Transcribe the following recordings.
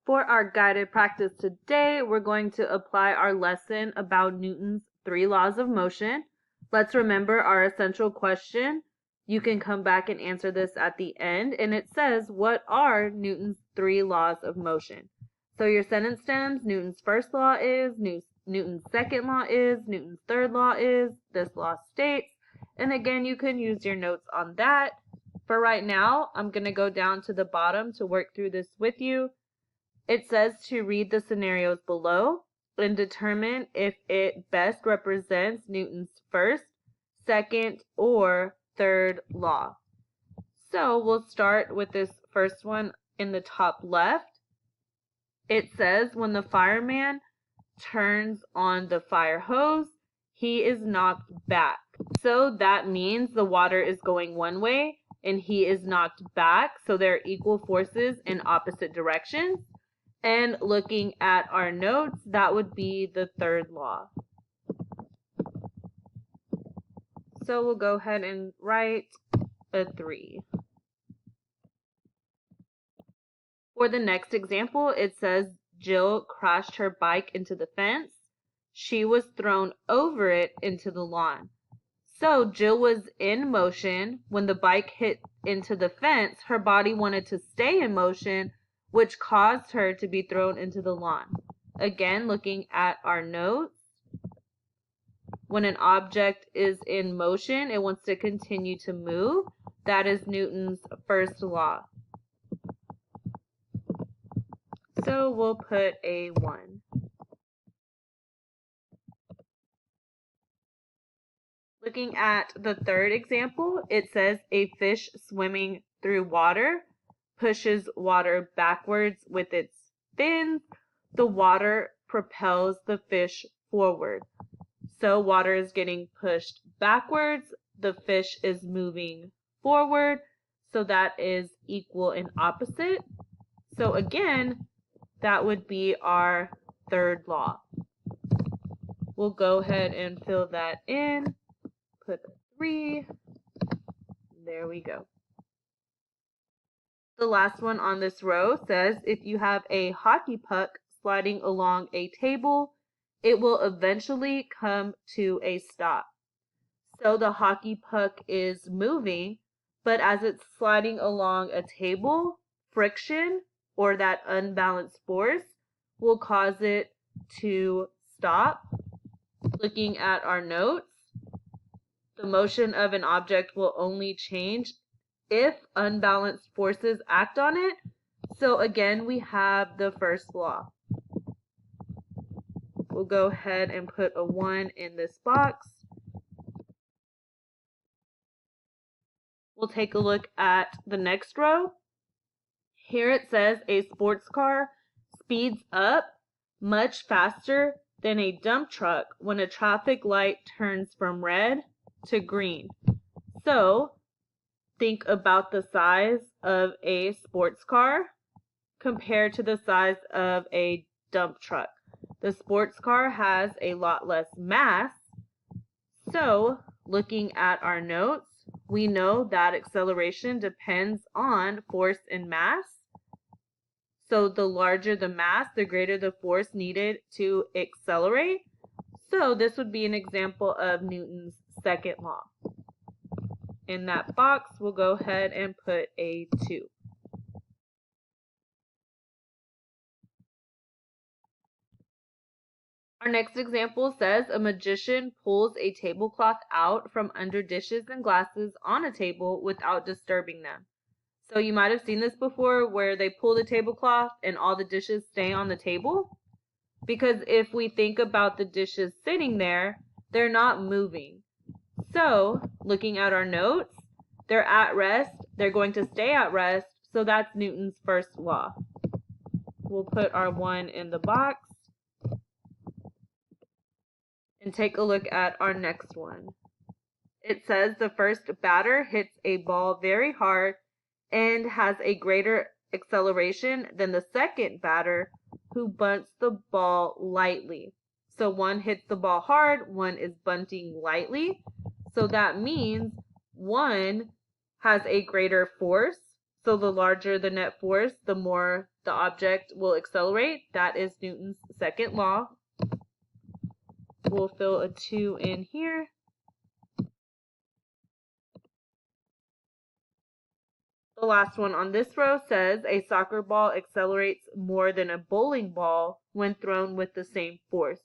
For our guided practice today, we're going to apply our lesson about Newton's 3 laws of motion. Let's remember our essential question. You can come back and answer this at the end, and it says, what are Newton's 3 laws of motion? So your sentence stems, Newton's first law is, Newton's second law is, Newton's third law is, this law states, and again, you can use your notes on that. For right now, I'm going to go down to the bottom to work through this with you. It says to read the scenarios below and determine if it best represents Newton's first, second, or third law. So we'll start with this first one in the top left. It says when the fireman turns on the fire hose, he is knocked back. So that means the water is going one way and he is knocked back. So there are equal forces in opposite directions. And looking at our notes, that would be the third law. So we'll go ahead and write a 3. For the next example, it says Jill crashed her bike into the fence. She was thrown over it into the lawn. So Jill was in motion. When the bike hit into the fence, her body wanted to stay in motion, which caused her to be thrown into the lawn. Again, looking at our notes, when an object is in motion, it wants to continue to move. That is Newton's first law. So we'll put a 1. Looking at the third example, it says a fish swimming through water pushes water backwards with its fins. The water propels the fish forward. So water is getting pushed backwards. The fish is moving forward. So that is equal and opposite. So again, that would be our third law. We'll go ahead and fill that in. Put a 3. There we go. The last one on this row says if you have a hockey puck sliding along a table, it will eventually come to a stop. So the hockey puck is moving, but as it's sliding along a table, friction or that unbalanced force will cause it to stop. Looking at our notes, the motion of an object will only change if unbalanced forces act on it. So again, we have the first law. We'll go ahead and put a 1 in this box. We'll take a look at the next row. Here it says a sports car speeds up much faster than a dump truck when a traffic light turns from red to green. So think about the size of a sports car compared to the size of a dump truck. The sports car has a lot less mass. So looking at our notes, we know that acceleration depends on force and mass. So the larger the mass, the greater the force needed to accelerate. So this would be an example of Newton's second law. In that box, we'll go ahead and put a 2. Our next example says a magician pulls a tablecloth out from under dishes and glasses on a table without disturbing them. So you might have seen this before where they pull the tablecloth and all the dishes stay on the table. Because if we think about the dishes sitting there, they're not moving. So looking at our notes, they're at rest. They're going to stay at rest. So that's Newton's first law. We'll put our 1 in the box. And take a look at our next one. It says the first batter hits a ball very hard and has a greater acceleration than the second batter who bunts the ball lightly. So one hits the ball hard, one is bunting lightly. So that means one has a greater force. So the larger the net force, the more the object will accelerate. That is Newton's second law. We'll fill a 2 in here. The last one on this row says a soccer ball accelerates more than a bowling ball when thrown with the same force.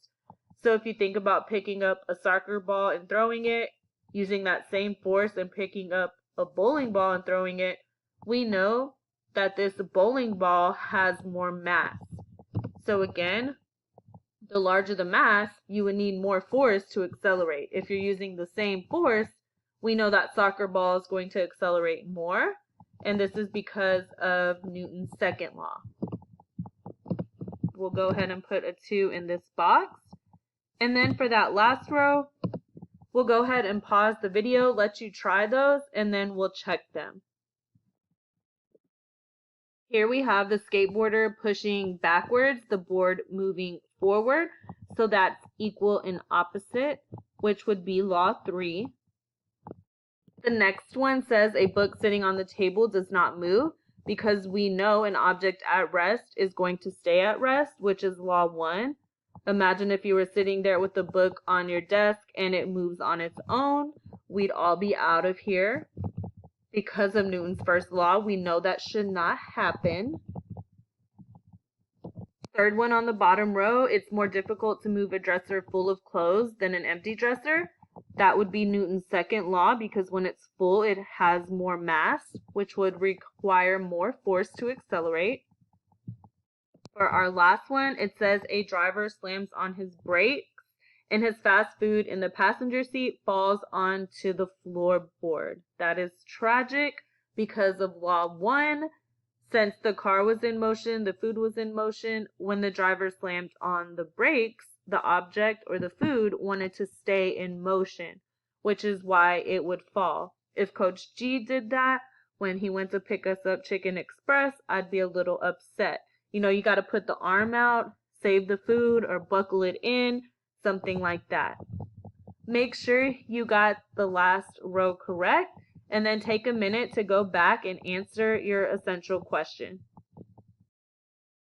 So if you think about picking up a soccer ball and throwing it, using that same force and picking up a bowling ball and throwing it, we know that this bowling ball has more mass. So again, the larger the mass, you would need more force to accelerate. If you're using the same force, we know that soccer ball is going to accelerate more. And this is because of Newton's second law. We'll go ahead and put a 2 in this box. And then for that last row, we'll go ahead and pause the video, let you try those, and then we'll check them. Here we have the skateboarder pushing backwards, the board moving forward. So that's equal and opposite, which would be law 3. The next one says a book sitting on the table does not move because we know an object at rest is going to stay at rest, which is law 1. Imagine if you were sitting there with a book on your desk and it moves on its own. We'd all be out of here. Because of Newton's first law, we know that should not happen. Third one on the bottom row, it's more difficult to move a dresser full of clothes than an empty dresser. That would be Newton's second law because when it's full, it has more mass, which would require more force to accelerate. For our last one, it says a driver slams on his brakes and his fast food in the passenger seat falls onto the floorboard. That is tragic because of law 1. Since the car was in motion, the food was in motion. When the driver slammed on the brakes, the object or the food wanted to stay in motion, which is why it would fall. If Coach G did that when he went to pick us up Chicken Express, I'd be a little upset. You know, you got to put the arm out, save the food, or buckle it in, something like that. Make sure you got the last row correct, and then take a minute to go back and answer your essential question.